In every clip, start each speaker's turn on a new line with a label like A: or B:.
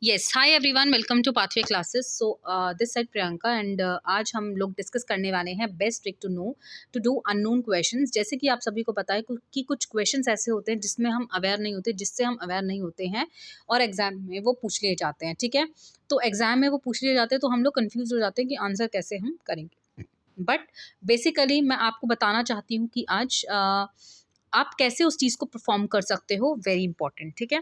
A: Yes, hi everyone, welcome to pathway classes. So this side Priyanka and आज हम लोग discuss करने वाले हैं best trick to know to do unknown questions. जैसे कि आप सभी को पता है कि कुछ क्वेश्चंस ऐसे होते हैं जिसमें हम अवेयर नहीं होते, जिससे हम अवेयर नहीं होते हैं और एग्जाम में वो पूछ लिए जाते हैं। ठीक है, तो एग्जाम में वो पूछ लिए जाते हैं तो हम लोग कंफ्यूज हो जाते हैं कि आंसर कैसे हम करेंगे। बट बेसिकली मैं आपको बताना चाहती हूँ कि आज आप कैसे उस चीज़ को परफॉर्म कर सकते हो, वेरी इंपॉर्टेंट। ठीक है,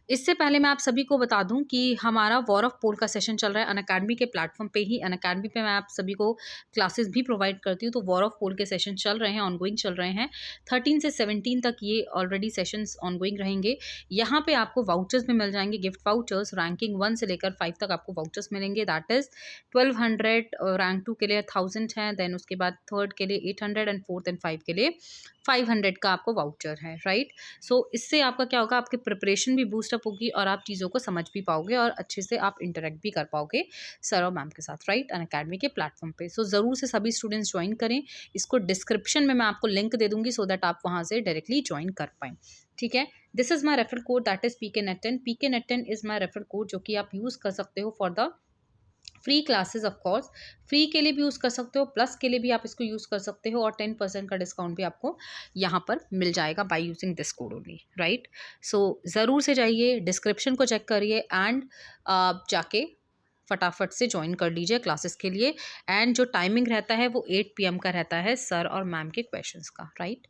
A: इससे पहले मैं आप सभी को बता दूं कि हमारा वॉर ऑफ पोल का सेशन चल रहा है अनअकैडमी के प्लेटफॉर्म पे ही। अनअकैडमी पे मैं आप सभी को क्लासेस भी प्रोवाइड करती हूँ, तो वॉर ऑफ पोल के सेशन चल रहे हैं, ऑनगोइंग चल रहे हैं। 13 से 17 तक ये ऑलरेडी सेशंस ऑनगोइंग रहेंगे। यहाँ पे आपको वाउचर्स में मिल जाएंगे, गिफ्ट वाउचर्स। रैंकिंग 1 से लेकर 5 तक आपको वाउचर्स मिलेंगे, दैट इज 1200। रैंक 2 के लिए 1000 है, देन उसके बाद थर्ड के लिए 800 एंड फोर्थ एंड 5 के लिए 500 का आपको वाउचर है, राइट। सो इससे आपका क्या होगा, आपकी प्रिपरेशन भी बूस्टअप होगी और आप चीज़ों को समझ भी पाओगे और अच्छे से आप इंटरेक्ट भी कर पाओगे सर और मैम के साथ, राइट, अनअकैडमी के प्लेटफॉर्म पे। सो ज़रूर से सभी स्टूडेंट्स ज्वाइन करें। इसको डिस्क्रिप्शन में मैं आपको लिंक दे दूंगी सो दैट आप वहाँ से डायरेक्टली ज्वाइन कर पाएँ। ठीक है, this is my referral code, that is PK Net10। PK Net10 is my referral code जो कि आप यूज़ कर सकते हो for the free classes. Of course free के लिए भी यूज़ कर सकते हो, प्लस के लिए भी आप इसको यूज़ कर सकते हो और 10% का डिस्काउंट भी आपको यहाँ पर मिल जाएगा by using this code only, right. So ज़रूर से जाइए, डिस्क्रिप्शन को चेक करिए एंड जाके फटाफट से ज्वाइन कर लीजिए क्लासेस के लिए। एंड जो टाइमिंग रहता है वो 8 PM का रहता है सर और मैम के क्वेश्चंस का, राइट।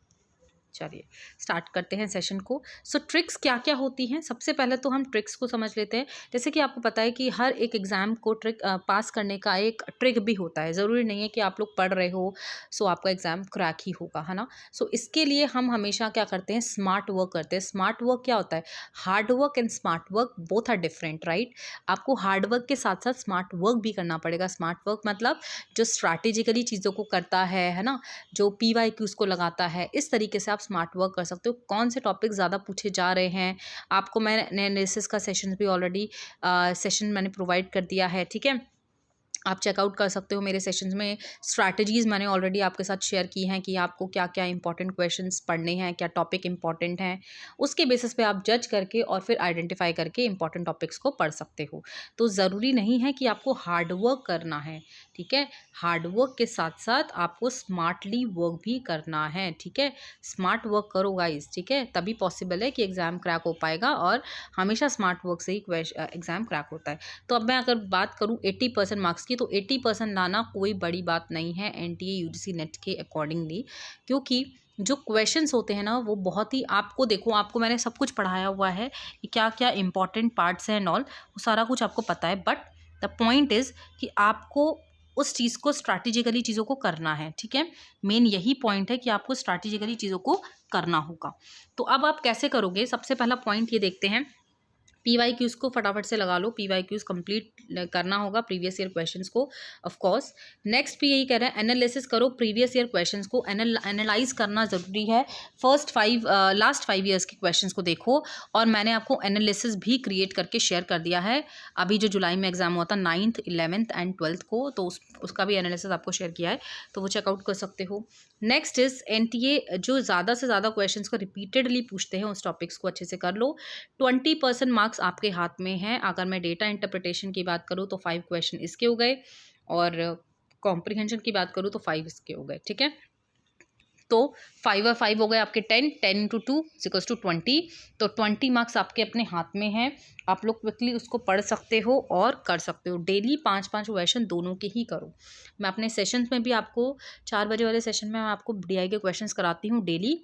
A: चलिए स्टार्ट करते हैं सेशन को। सो ट्रिक्स क्या क्या होती हैं, सबसे पहले तो हम ट्रिक्स को समझ लेते हैं। जैसे कि आपको पता है कि हर एक एग्ज़ाम को पास करने का एक ट्रिक भी होता है। ज़रूरी नहीं है कि आप लोग पढ़ रहे हो सो आपका एग्ज़ाम क्रैक ही होगा, है ना। सो इसके लिए हम हमेशा क्या करते हैं, स्मार्ट वर्क करते हैं। स्मार्ट वर्क क्या होता है, hard work and smart work both are different, right. आपको हार्ड वर्क के साथ साथ स्मार्ट वर्क भी करना पड़ेगा। स्मार्ट वर्क मतलब जो स्ट्रैटेजिकली चीज़ों को करता है ना, जो PYQs को लगाता है, इस तरीके से आप स्मार्ट वर्क कर सकते हो। कौन से टॉपिक ज़्यादा पूछे जा रहे हैं, आपको मैंने एनालिसिस का सेशन भी ऑलरेडी सेशन मैंने प्रोवाइड कर दिया है। ठीक है, आप चेकआउट कर सकते हो मेरे सेशंस में। स्ट्रैटेजीज़ मैंने ऑलरेडी आपके साथ शेयर की हैं कि आपको क्या क्या इंपॉर्टेंट क्वेश्चंस पढ़ने हैं, क्या टॉपिक इंपॉर्टेंट हैं। उसके बेसिस पे आप जज करके और फिर आइडेंटिफाई करके इंपॉर्टेंट टॉपिक्स को पढ़ सकते हो। तो ज़रूरी नहीं है कि आपको हार्ड वर्क करना है, ठीक है। हार्ड वर्क के साथ साथ आपको स्मार्टली वर्क भी करना है, ठीक है। स्मार्ट वर्क करो गाइज, ठीक है, तभी पॉसिबल है कि एग्ज़ाम क्रैक हो पाएगा और हमेशा स्मार्ट वर्क से ही एग्ज़ाम क्रैक होता है। तो अब मैं अगर बात करूँ 80% मार्क्स की, तो 80% लाना कोई बड़ी बात नहीं है NTA UGC नेट के अकॉर्डिंगली, क्योंकि जो क्वेश्चंस होते हैं ना वो बहुत ही, आपको देखो, आपको मैंने सब कुछ पढ़ाया हुआ है कि क्या क्या इंपॉर्टेंट पार्ट्स हैं एंड ऑल, वो सारा कुछ आपको पता है। बट द पॉइंट इज़ कि आपको उस चीज़ को स्ट्रैटेजिकली चीज़ों को करना है, ठीक है। मेन यही पॉइंट है कि आपको स्ट्रैटेजिकली चीज़ों को करना होगा। तो अब आप कैसे करोगे, सबसे पहला पॉइंट ये देखते हैं। PYQs को फटाफट से लगा लो, PYQs कंप्लीट करना होगा प्रीवियस ईयर क्वेश्चंस को, ऑफ कोर्स। नेक्स्ट भी यही कह रहे हैं, एनालिसिस करो प्रीवियस ईयर क्वेश्चंस को। एनालाइज करना ज़रूरी है। लास्ट 5 ईयर्स के क्वेश्चंस को देखो, और मैंने आपको एनालिसिस भी क्रिएट करके शेयर कर दिया है। अभी जो जुलाई में एग्जाम हुआ था 9th 11th एंड 12th को, तो उसका भी एनालिसिस आपको शेयर किया है, तो वो चेकआउट कर सकते हो। नेक्स्ट इज NTA, जो ज़्यादा से ज़्यादा क्वेश्चंस को रिपीटेडली पूछते हैं उस टॉपिक्स को अच्छे से कर लो। 20% मार्क्स आपके हाथ में हैं। अगर मैं डेटा इंटरप्रिटेशन की बात करूँ तो 5 क्वेश्चन इसके हो गए, और कॉम्प्रिहेंशन की बात करूँ तो 5 इसके हो गए, ठीक है। तो 5 और 5 हो गए आपके 10, 10 इंटू 2 इक्वल्स टू 20। तो 20 मार्क्स आपके अपने हाथ में हैं। आप लोग क्विकली उसको पढ़ सकते हो और कर सकते हो। डेली 5-5 क्वेश्चन दोनों के ही करो। मैं अपने सेशंस में भी आपको 4 बजे वाले सेशन में मैं आपको DI के क्वेश्चंस कराती हूँ डेली,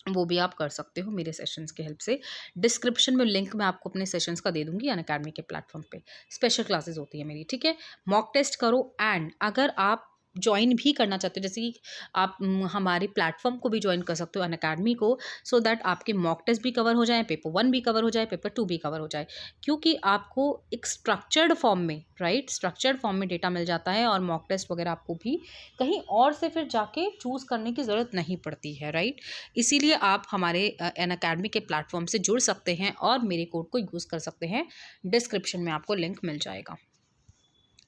A: वो भी आप कर सकते हो मेरे सेशंस की हेल्प से। डिस्क्रिप्शन में लिंक मैं आपको अपने सेशंस का दे दूंगी अनअकैडमी के प्लेटफॉर्म पे। स्पेशल क्लासेस होती है मेरी, ठीक है। मॉक टेस्ट करो, एंड अगर आप ज्वाइन भी करना चाहते हो, जैसे कि आप हमारे प्लेटफॉर्म को भी ज्वाइन कर सकते हो अनअकैडमी को, सो दैट आपके मॉक टेस्ट भी कवर हो जाए, पेपर 1 भी कवर हो जाए, पेपर 2 भी कवर हो जाए। क्योंकि आपको एक स्ट्रक्चर्ड फॉर्म में, राइट, स्ट्रक्चर्ड फॉर्म में डेटा मिल जाता है, और मॉक टेस्ट वगैरह आपको भी कहीं और से फिर जाके चूज़ करने की ज़रूरत नहीं पड़ती है, राइट। इसीलिए आप हमारे अनअकैडमी के प्लेटफॉर्म से जुड़ सकते हैं और मेरे कोड को यूज़ कर सकते हैं। डिस्क्रिप्शन में आपको लिंक मिल जाएगा।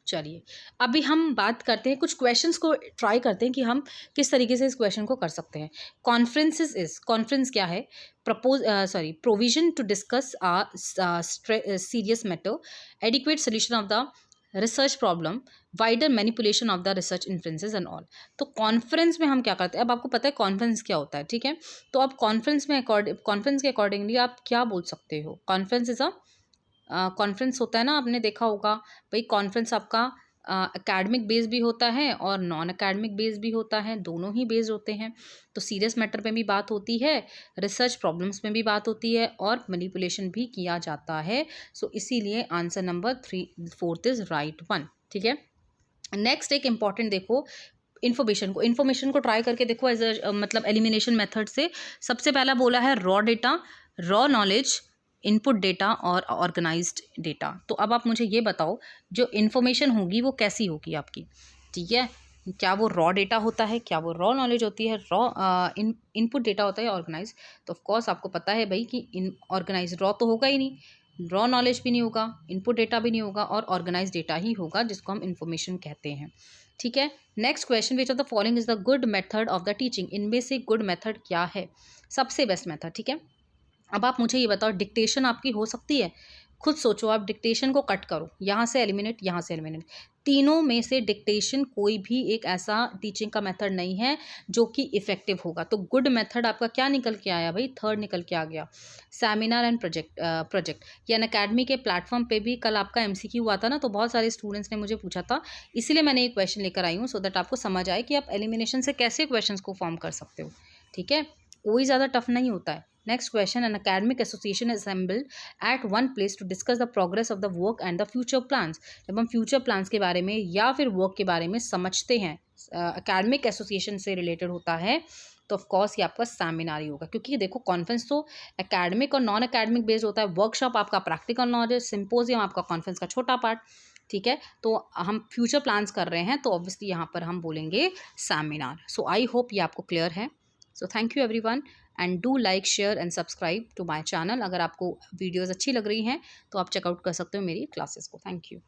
A: चलिए, अभी हम बात करते हैं, कुछ क्वेश्चंस को ट्राई करते हैं कि हम किस तरीके से इस क्वेश्चन को कर सकते हैं। कॉन्फ्रेंस क्या है? Provision to discuss serious matter, adequate solution of the research problem, wider manipulation of the research inferences and all. तो कॉन्फ्रेंस में हम क्या करते हैं, अब आपको पता है कॉन्फ्रेंस क्या होता है, ठीक है। तो अब कॉन्फ्रेंस के अकॉर्डिंगली आप क्या बोल सकते हो? कॉन्फ्रेंस होता है ना, आपने देखा होगा भाई, कॉन्फ्रेंस आपका एकेडमिक बेस भी होता है और नॉन एकेडमिक बेस भी होता है, दोनों ही बेस्ड होते हैं। तो सीरियस मैटर पे भी बात होती है, रिसर्च प्रॉब्लम्स में भी बात होती है और मैनिपुलेशन भी किया जाता है। सो इसीलिए answer number 4 is right one, ठीक है। नेक्स्ट एक इंपॉर्टेंट देखो, इन्फॉर्मेशन को ट्राई करके देखो एज मतलब एलिमिनेशन मेथड से। सबसे पहला बोला है raw data, raw knowledge, input data और ऑर्गेनाइज्ड डेटा। तो अब आप मुझे ये बताओ, जो इन्फॉर्मेशन होगी वो कैसी होगी आपकी, ठीक है। क्या वो रॉ डेटा होता है, क्या वो रॉ नॉलेज होती है, इनपुट डेटा होता है ऑर्गेनाइज? तो ऑफकोर्स आपको पता है भाई कि इन ऑर्गेनाइज रॉ तो होगा ही नहीं, रॉ नॉलेज भी नहीं होगा, इनपुट डेटा भी नहीं होगा और ऑर्गेनाइज डेटा ही होगा, जिसको हम इन्फॉर्मेशन कहते हैं, ठीक है। Next question, which of the following is the good method of the teaching? इनमें से गुड मेथड क्या है, सबसे बेस्ट मेथड, ठीक है। अब आप मुझे ये बताओ, डिक्टेशन आपकी हो सकती है? खुद सोचो, आप डिक्टेशन को कट करो, यहाँ से एलिमिनेट, यहाँ से एलिमिनेट, तीनों में से डिक्टेशन कोई भी एक ऐसा टीचिंग का मेथड नहीं है जो कि इफेक्टिव होगा। तो गुड मेथड आपका क्या निकल के आया भाई? थर्ड निकल के आ गया, सेमिनार एंड प्रोजेक्ट। यानी अकेडमी के प्लेटफॉर्म पे भी कल आपका एमसीक्यू हुआ था ना, तो बहुत सारे स्टूडेंट्स ने मुझे पूछा था, इसीलिए मैंने एक क्वेश्चन लेकर आई हूँ, सो दैट आपको समझ आए कि आप एलिमिनेशन से कैसे क्वेश्चन को फॉर्म कर सकते हो, ठीक है। कोई ज़्यादा टफ नहीं होता है। Next question, an academic association is assembled at one place to discuss the progress of the work and the future plans। जब हम फ्यूचर प्लान्स के बारे में या फिर वर्क के बारे में समझते हैं, एकेडमिक एसोसिएशन से रिलेटेड होता है, तो ऑफकोर्स ये आपका सेमिनार ही होगा, क्योंकि देखो कॉन्फ्रेंस तो एकेडमिक और नॉन एकेडमिक बेस्ड होता है, वर्कशॉप आपका प्रैक्टिकल नॉलेज, सिंपोजियम आपका कॉन्फ्रेंस का छोटा पार्ट, ठीक है। तो हम फ्यूचर प्लान्स कर रहे हैं, तो ऑब्वियसली यहाँ पर हम बोलेंगे सेमिनार। सो आई होप ये आपको क्लियर है। So thank you everyone, and do like, share and subscribe to my channel. अगर आपको वीडियोस अच्छी लग रही हैं तो आप चेकआउट कर सकते हो मेरी क्लासेस को। Thank you.